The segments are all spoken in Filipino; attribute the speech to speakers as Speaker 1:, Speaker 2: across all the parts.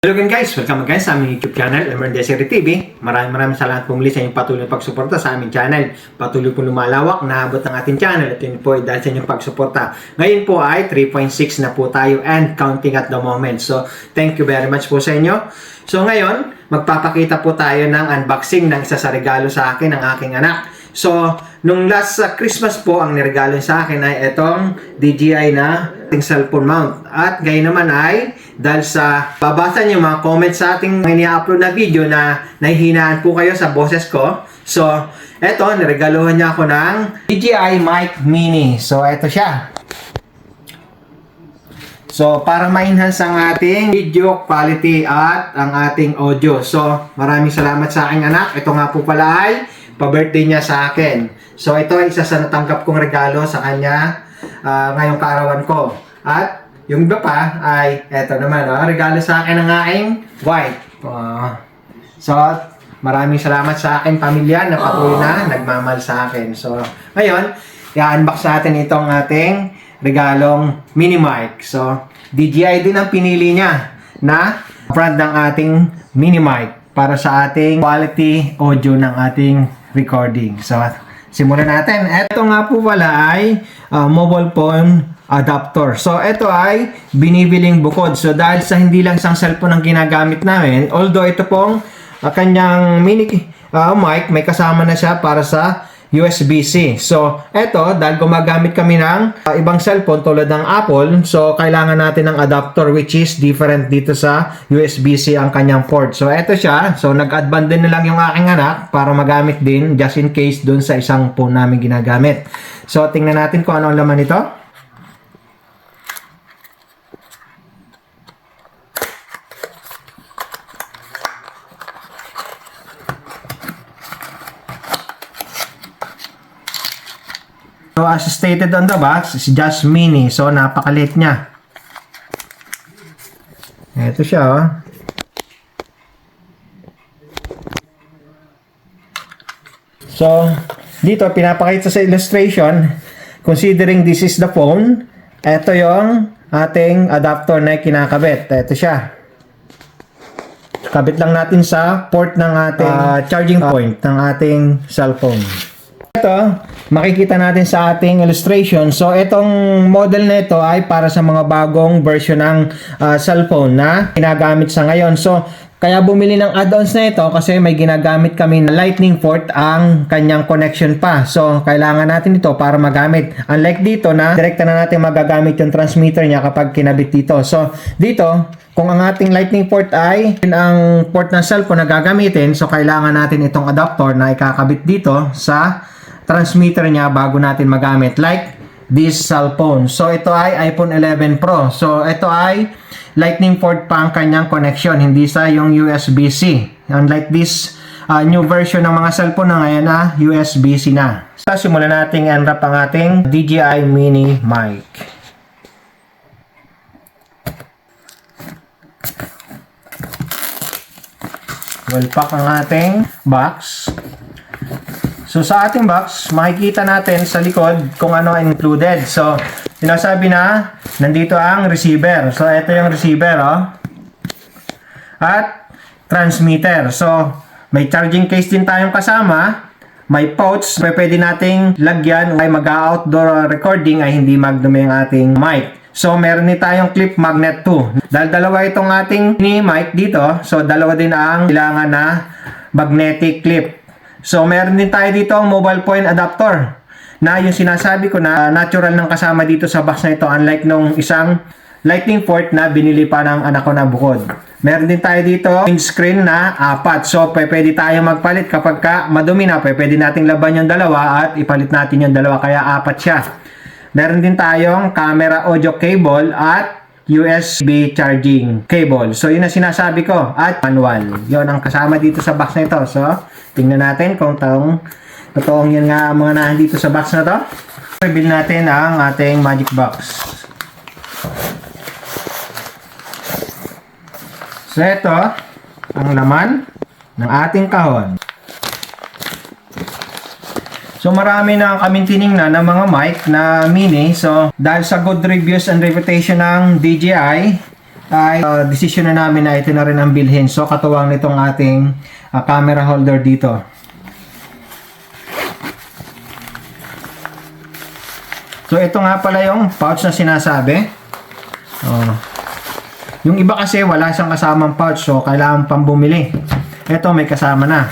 Speaker 1: Hello again guys! Welcome again sa aming YouTube channel, Emergency TV. Maraming salamat po muli sa inyong patuloy na pagsuporta sa aming channel. Patuloy po lumalawak na abot ng ating channel at yun po ay dahil sa inyong pagsuporta. Ngayon po ay 3.6 na po tayo and counting at the moment. So, thank you very much po sa inyo. So, ngayon, magpapakita po tayo ng unboxing ng isa sa regalo sa akin ng aking anak. So, nung last Christmas po, ang niregalo sa akin ay itong DJI na cellphone mount. At ngayon naman ay, dahil sa babasa niyo mga comments sa ating ini-upload na video na nahihinaan po kayo sa boses ko. So, eto, niregaluhan niya ako ng DJI Mic Mini. So, eto siya. So, para ma-enhance ang ating video quality at ang ating audio. So, maraming salamat sa aking anak. Ito nga po pala ay pa-birthday niya sa akin. So, ito ay isa sa natanggap kong regalo sa kanya ngayong kaarawan ko. At yung iba pa ay eto naman, regalo sa akin ng aking wife. So, maraming salamat sa aking pamilya na patuloy na nagmamahal sa akin. So, ngayon, i-unbox natin itong ating regalong mini mic. So, DJI din ang pinili niya na brand ng ating mini mic para sa ating quality audio ng ating recording. So, simulan natin. Ito nga po pala ay mobile phone adapter. So, ito ay binibiling bukod. So, dahil sa hindi lang isang cellphone ang ginagamit namin, although ito pong kanyang mini mic, may kasama na siya para sa USB-C. So, ito, dahil gumagamit kami ng ibang cellphone tulad ng Apple, so, kailangan natin ng adapter which is different dito sa USB-C ang kanyang port. So, ito siya. So, nag-adband din na lang yung aking anak para magamit din just in case dun sa isang phone namin ginagamit. So, tingnan natin kung ano ang laman nito. So, as stated on the box, it's just mini. So, napakaliit niya. Ito siya, oh. So, dito, pinapakita sa illustration, considering this is the phone, ito yung ating adapter na kinakabit. Ito siya. Kabit lang natin sa port ng ating charging point ng ating cellphone. Ito, makikita natin sa ating illustration. So, itong model na ito ay para sa mga bagong version ng cellphone na ginagamit sa ngayon. So, kaya bumili ng add-ons na ito kasi may ginagamit kami na lightning port ang kanyang connection pa. So, kailangan natin ito para magamit. Unlike dito na direkta na natin magagamit yung transmitter niya kapag kinabit dito. So, dito, kung ang ating lightning port ay ang port ng cellphone na gagamitin, so kailangan natin itong adapter na ikakabit dito sa transmitter niya bago natin magamit, like this cellphone. So, ito ay iPhone 11 Pro. So, ito ay lightning port pa ang kanyang connection, hindi sa yung USB-C. Unlike this new version ng mga cellphone na ngayon na USB-C na. So, simulan natin unwrap ang ating DJI Mini Mic. Well pack ang ating box. So, sa ating box, makikita natin sa likod kung ano ang included. So, sinasabi na, nandito ang receiver. So, ito yung receiver, oh. At, transmitter. So, may charging case din tayong kasama. May pouch. Pwede nating lagyan ay mag-outdoor recording ay hindi magdumi ang ating mic. So, meron din tayong clip magnet 2. Dahil dalawa itong ating mini mic dito, so dalawa din ang kailangan na magnetic clip. So, meron din tayo dito ang mobile phone adapter na yung sinasabi ko na natural ng kasama dito sa box na ito, unlike nung isang lightning port na binili pa ng anak ko na bukod. Meron din tayo dito windscreen na 4. So, pwede tayo magpalit kapag madumi na, pwede nating laban yung dalawa at ipalit natin yung dalawa, kaya 4 siya. Meron din tayong camera audio cable at USB charging cable. So, yun ang sinasabi ko. At manual. Yun ang kasama dito sa box na ito. So, tingnan natin kung totoong yun nga mga nandito sa box na to. Reveal natin ang ating magic box. So, ito ang laman ng ating kahon. So marami na kaming tiningnan ng mga mic na mini. So dahil sa good reviews and reputation ng DJI, ay decision na namin na ito na rin ang bilhin. So, katuwang nitong ating camera holder dito. So, ito nga pala yung pouch na sinasabi. Yung iba kasi wala siyang kasamang pouch. So, kailangan pang bumili. Ito may kasama na.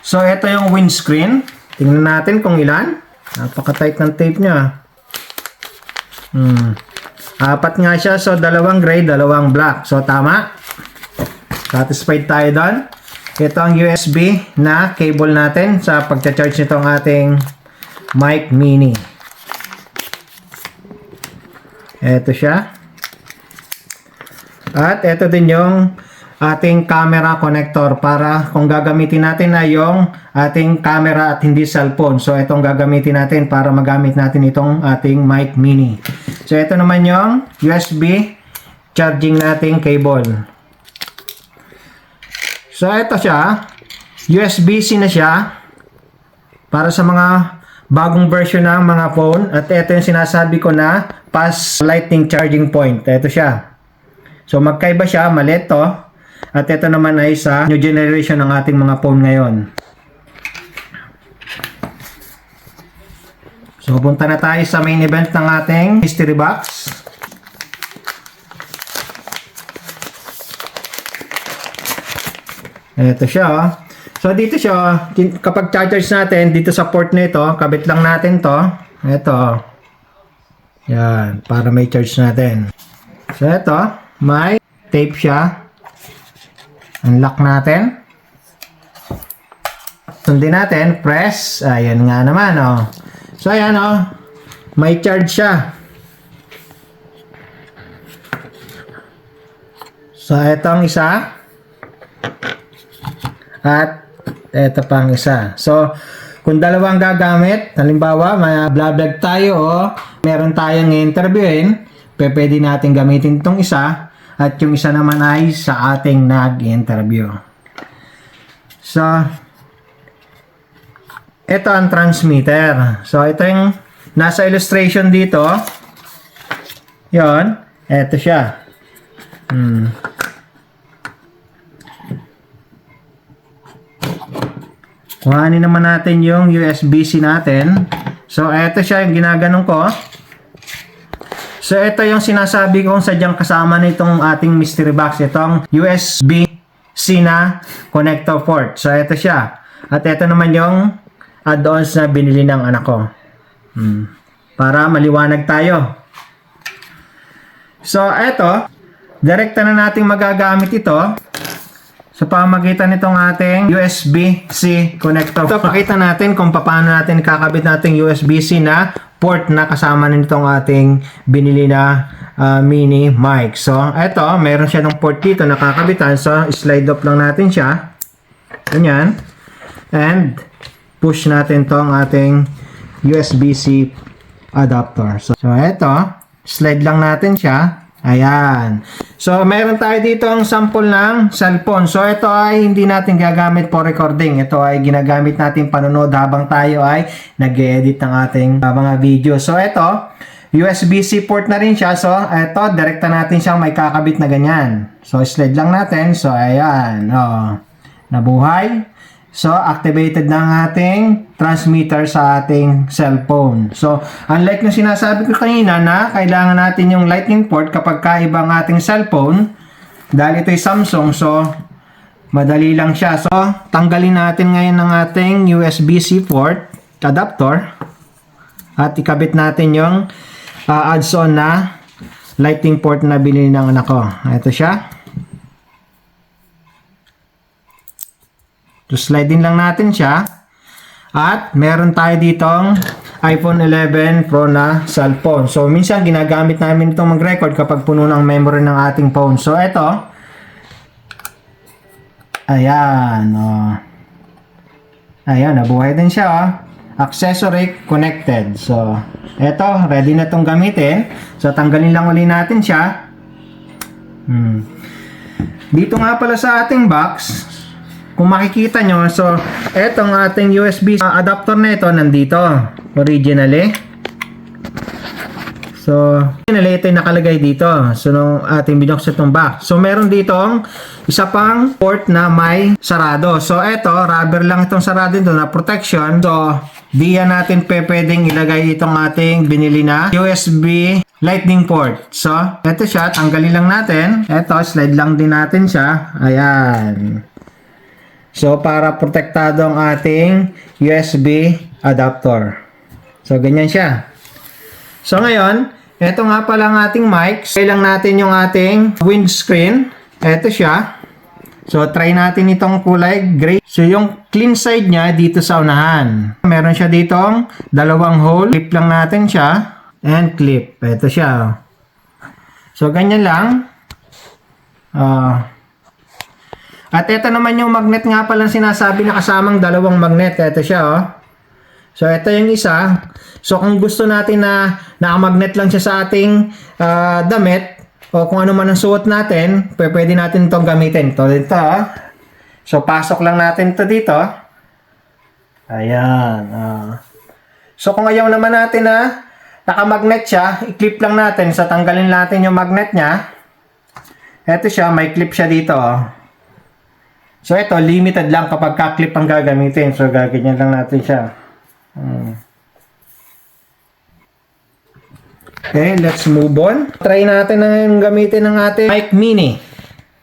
Speaker 1: So, ito yung windscreen. Tingnan natin kung ilan. Napaka-tight ng tape niya. 4 nga siya. So, 2 gray, 2 black. So, tama. Satisfied tayo doon. Ito ang USB na cable natin sa pagcha-charge nitong ating mic mini. Ito siya. At ito din yung ating camera connector para kung gagamitin natin na yung ating camera at hindi cellphone. So, itong gagamitin natin para magamit natin itong ating mic mini. So, ito naman yung USB charging nating cable. So, ito siya. USB-C na siya para sa mga bagong version ng mga phone. At ito yung sinasabi ko na fast lightning charging point. Ito siya. So, magkaiba siya. Maliit to. At ito naman ay sa new generation ng ating mga phone ngayon. So, punta na tayo sa main event ng ating mystery box. Ito siya, oh. So, dito siya, kapag chargers natin, dito sa port nito, kabit lang natin to. Ito. Yan, para may charge natin. So, ito, may tape siya. Unlock natin. Sundin natin. Press. Ayan nga naman, oh. So, ayan, oh. May charge siya. So, ito ang isa. At, ito pang isa. So, kung dalawang gagamit, halimbawa, may vlog tayo, oh. Meron tayong interviewin, pwede natin gamitin itong isa. At yung isa naman ay sa ating nag-interview. So, ito ang transmitter. So, ito yung nasa illustration dito. Yon, ito siya. Kuhanin naman natin yung USB-C natin. So, ito siya yung ginaganon ko. So, ito yung sinasabi kong sadyang kasama nitong ating mystery box. Itong USB-C na connector port. So, ito siya. At ito naman yung add-ons na binili ng anak ko. Para maliwanag tayo. So, ito. Direkta na natin magagamit ito sa pamagitan nitong ating USB-C connector. Ito, pakita natin kung paano natin kakabit natin USB-C na port na kasama nitong ating binili na mini mic. So, ito, meron siya ng port dito na kakabitan. So, slide off lang natin siya. Ganyan. And, push natin tong ating USB-C adapter. So, ito, slide lang natin siya. Ayan. So, meron tayo dito ang sample ng cellphone. So, ito ay hindi natin gagamit for recording. Ito ay ginagamit natin panonood habang tayo ay nag-edit ng ating mga video. So, ito, USB-C port na rin siya. So, ito, direkta natin siyang may kakabit na ganyan. So, slide lang natin. So, ayan. Oh, nabuhay. So, activated na ang ating transmitter sa ating cellphone. So, unlike yung sinasabi ko kanina na kailangan natin yung lightning port kapag kaiba ang ating cellphone, dahil ito ay Samsung, so, madali lang siya. So, tanggalin natin ngayon ang ating USB-C port adapter at ikabit natin yung adds-on na lightning port na binili ng anak ko. Ito siya. So, slide din lang natin siya. At meron tayo ditong iPhone 11 Pro na cellphone. So, minsan ginagamit namin itong mag-record kapag puno ng memory ng ating phone. So, ito. Ayan. Oh. Ayan, nabuhay din siya. Oh. Accessory connected. So, ito. Ready na itong gamitin. So, tanggalin lang ulit natin siya. Dito nga pala sa ating box, kung makikita nyo, so, etong ating USB adapter na ito, nandito, originally. So, ito yung nakalagay dito. So, nung ating binuksan itong box. So, meron ditong isa pang port na may sarado. So, ito, rubber lang itong sarado dito na protection. So, diyan natin pwedeng ilagay itong ating binili na USB lightning port. So, ito siya. Tanggalin lang natin. Ito, slide lang din natin siya. Ayan. So, para protektado ang ating USB adapter. So, ganyan siya. So ngayon, ito nga pala ang ating mic. Try lang natin yung ating windscreen. Ito siya. So try natin itong kulay gray. So yung clean side niya dito sa unahan. Meron siya ditong dalawang hole. Clip lang natin siya. And clip. Ito siya. So ganyan lang. At ito naman yung magnet nga pala sinasabi na kasamang dalawang magnet. Ito siya oh. So, ito yung isa. So, kung gusto natin na nakamagnet lang siya sa ating damit o kung ano man ang suot natin, pwede natin itong gamitin. Ito dito. So, pasok lang natin ito dito. Ayan. So, kung ayaw naman natin na nakamagnet siya, i-clip lang natin. So, tanggalin natin yung magnet niya. Ito siya, may clip siya dito. So, ito, limited lang kapag ka-clip ang gagamitin. So, gaganyan lang natin siya. Okay, let's move on. Try natin na gamitin ng ating mic mini.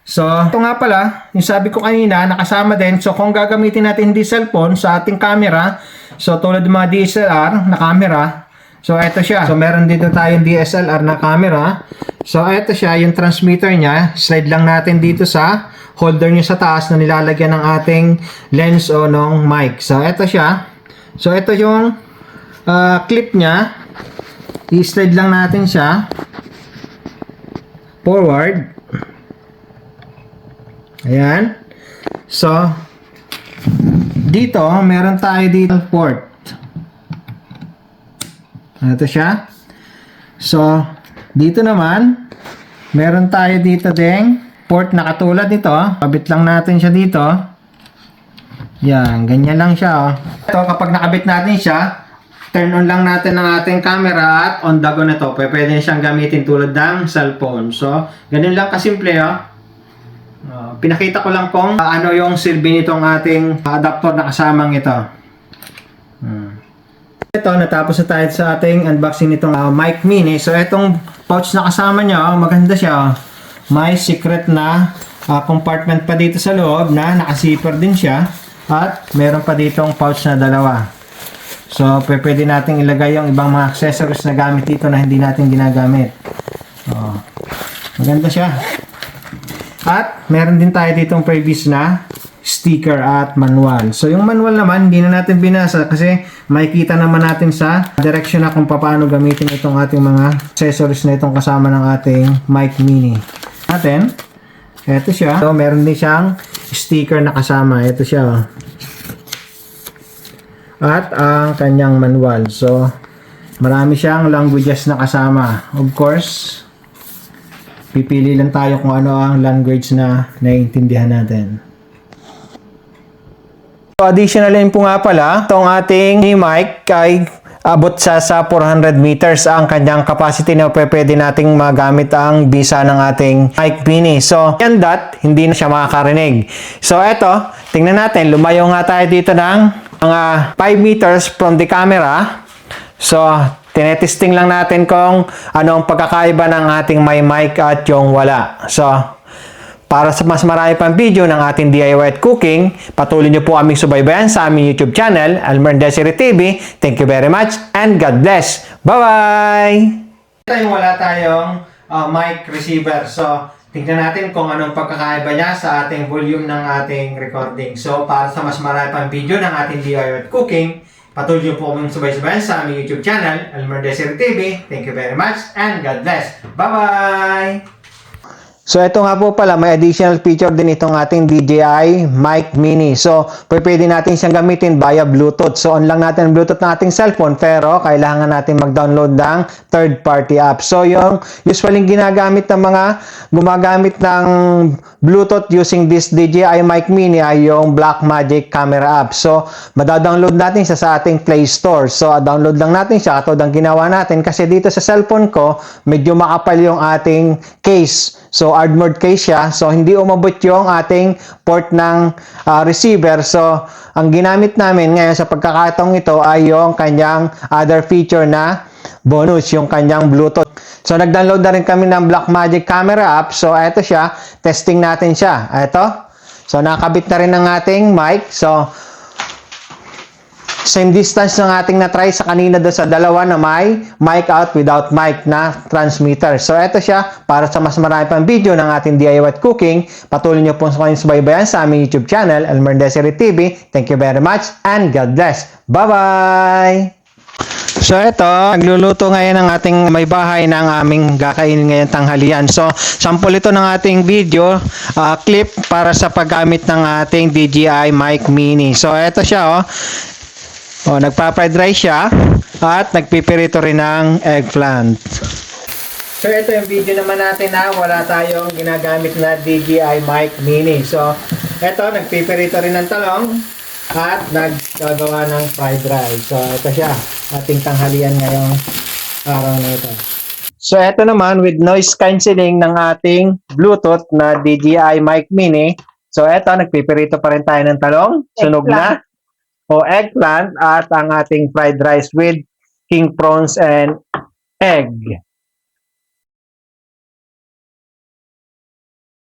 Speaker 1: So, ito nga pala, yung sabi ko kanina, nakasama din. So, kung gagamitin natin hindi cellphone sa ating camera, so tulad ng mga DSLR na camera, so ito siya. So, meron dito tayong DSLR na camera. So, ito siya, yung transmitter niya. Slide lang natin dito sa holder niya sa taas na nilalagyan ng ating lens o ng mic. So, ito siya. So, ito yung clip niya. I-slide lang natin siya forward. Ayan. So, dito, meron tayo dito port. Ito siya. So, dito naman, meron tayo dito ding port na katulad nito. Kabit lang natin siya dito. Yan, ganyan lang siya oh. Ito, kapag nakabit natin siya, turn on lang natin ang ating camera at on the go na to. Pwede siyang gamitin tulad ng cellphone. So, ganun lang kasimple oh. Pinakita ko lang kung ano yung silbi nitong ating adapter na kasamang ito. Ito, natapos na tayo sa ating unboxing nitong mic mini. So, itong pouch na kasama niya, maganda siya. May secret na compartment pa dito sa loob na naka-zipper din siya. At meron pa ditong pouch na dalawa. So, pwede natin ilagay yung ibang mga accessories na gamit dito na hindi natin ginagamit. Maganda siya. At meron din tayo ditong previous na sticker at manual. So, yung manual naman, hindi na natin binasa kasi makikita naman natin sa direction na kung paano gamitin itong ating mga accessories na itong kasama ng ating mic mini. Natin, ito siya. So, meron din siyang sticker na kasama. Ito siya. At ang kanyang manual. So, marami siyang languages na kasama. Of course, pipili lang tayo kung ano ang language na naiintindihan natin. So, additionally po nga pala, itong ating mic ay abot sa 400 meters ang kanyang capacity na pwede nating magamit ang bisa ng ating mic mini. So, yan hindi na siya makakarinig. So, eto, tingnan natin. Lumayo nga tayo dito ng mga 5 meters from the camera. So, tinetesting lang natin kung ano ang pagkakaiba ng ating may mic at yung wala. So, para sa mas marami pang video ng ating DIY at cooking, patuloy niyo po aming subaybayan sa aming YouTube channel, Elmer Desiree TV. Thank you very much and God bless. Bye-bye! Wala tayong mic receiver. So, tingnan natin kung anong pagkakaiba niya sa ating volume ng ating recording. So, para sa mas marami pang video ng ating DIY at cooking, patuloy niyo po aming subaybayan sa aming YouTube channel, Elmer Desiree TV. Thank you very much and God bless. Bye-bye! So ito nga po pala, may additional feature din itong ating DJI Mic Mini. So pwede natin siyang gamitin via Bluetooth. So on lang natin ang Bluetooth ng ating cellphone, pero kailangan natin mag-download ng third-party app. So yung usually ginagamit ng mga gumagamit ng Bluetooth using this DJI Mic Mini ay yung Blackmagic camera app. So madadownload natin siya sa ating Play Store. So download lang natin siya katulad ng ginawa natin kasi dito sa cellphone ko medyo makapal yung ating case. So, armored case siya. So, hindi umabot yung ating port ng receiver. So, ang ginamit namin ngayon sa pagkakataong ito ay yung kanyang other feature na bonus, yung kanyang Bluetooth. So, nag-download na rin kami ng Blackmagic camera app. So, eto siya. Testing natin siya. Eto. So, nakabit na rin ang ating mic. So, same distance ng ating na-try sa kanina doon sa dalawa na may mic out without mic na transmitter. So, ito siya. Para sa mas marami pang video ng ating DIY at cooking, patuloy nyo pong subaybayan sa aming YouTube channel, Elmer Desiree TV. Thank you very much and God bless. Bye-bye! So ito, nagluluto ngayon ng ating may bahay ng aming kakainin ngayon tanghalian. So, sample ito ng ating video clip para sa paggamit ng ating DJI Mic Mini. So, ito siya nagpa-fried rice siya at nagpipirito rin ng eggplant. So ito yung video naman natin na wala tayong ginagamit na DJI Mic Mini. So ito, nagpipirito rin ng talong at naggagawa ng fried rice. So ito siya, ating tanghalian ngayong araw na ito. So ito naman with noise cancelling ng ating Bluetooth na DJI Mic Mini. So ito, nagpipirito pa rin tayo ng talong. Sunog na. Eggplant at ang ating fried rice with king prawns and egg.